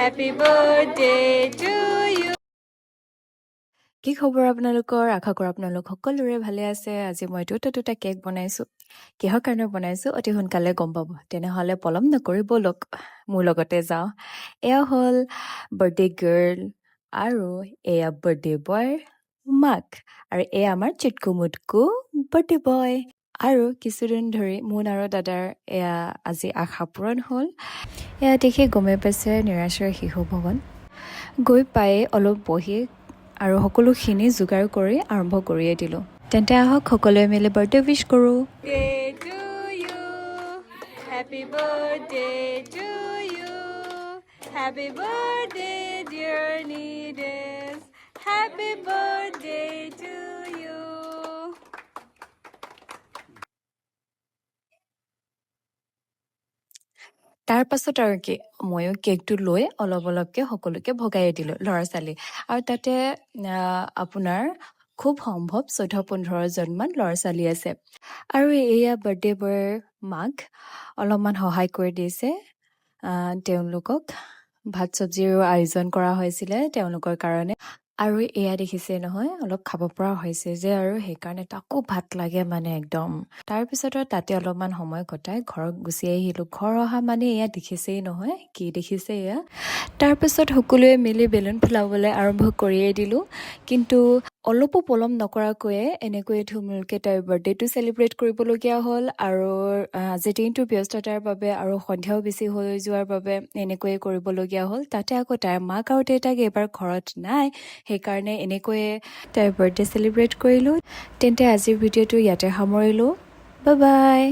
Happy birthday to you. কি খবৰ আপোনালোকৰ? আশা কৰোঁ আপোনালোক সকলোৰে ভালে আছে। আজি মই দুটা কেক বনাইছোঁ। কিহৰ কাৰণে বনাইছোঁ অতি সোনকালে গম পাব। তেনেহ'লে পলম নকৰি ব'লক মোৰ লগতে যাওঁ। এয়া হ'ল বাৰ্থডে গাৰ্ল আৰু এয়া বাৰ্থডে বয় মাক, আৰু এয়া আমাৰ চিটকু মুটকু বাৰ্থডে বয়। আৰু কিছুদিন ধৰি মোন আৰু দাদাৰ এয়া আজি আশা পূৰণ হ'ল। এয়া দেখি গমেই পাইছে নিৰাশ্ৰয় শিশু ভৱন। গৈ পায়ে অলপ বহি আৰু সকলোখিনি যোগাৰ কৰি আৰম্ভ কৰিয়ে দিলোঁ। তেন্তে আহক সকলোৱে মিলি বাৰ্থডে উইছ কৰোঁ। Day to you. Happy birthday to you. Happy birthday, dear Nides. Happy birthday to you. তাৰ পাছত আৰু কি, ময়ো কেকটো লৈ অলপ অলপকৈ সকলোকে ভগাই দিলোঁ ল'ৰা ছোৱালী। আৰু তাতে আপোনাৰ খুব সম্ভৱ 14-15জনমান ল'ৰা ছোৱালী আছে। আৰু এয়া বাৰ্থডে বয়ৰ মাক অলপমান সহায় কৰি দিছে। তেওঁলোকক ভাত চব্জিৰো আয়োজন কৰা হৈছিলে তেওঁলোকৰ কাৰণে। আৰু এয়া দেখিছে নহয়, অলপ খাব পৰা হৈছে যে, আৰু সেইকাৰণে তাকো ভাত লাগে মানে একদম। তাৰপিছত আৰু তাতে অলপমান সময় কটাই ঘৰত গুচি আহিলোঁ। ঘৰ অহা মানে এয়া দেখিছেই নহয়, কি দেখিছে এয়া। তাৰপিছত সকলোৱে মিলি বেলুন ফুলাবলৈ আৰম্ভ কৰিয়ে দিলোঁ। কিন্তু অলপো পলম নকৰাকৈয়ে এনেকৈয়ে থুলমূলকৈ তাইৰ বাৰ্থডেটো চেলিব্ৰেট কৰিবলগীয়া হ'ল। আৰু আজিৰ দিনটো ব্যস্ততাৰ বাবে আৰু সন্ধিয়াও বেছি হৈ যোৱাৰ বাবে এনেকৈয়ে কৰিবলগীয়া হ'ল। তাতে আকৌ তাইৰ মাক আৰু দেউতাক এইবাৰ ঘৰত নাই, সেইকাৰণে এনেকৈয়ে তাইৰ বাৰ্থডে চেলিব্ৰেট কৰিলোঁ। তেন্তে আজিৰ ভিডিঅ'টো ইয়াতে সামৰিলোঁ। Bye bye.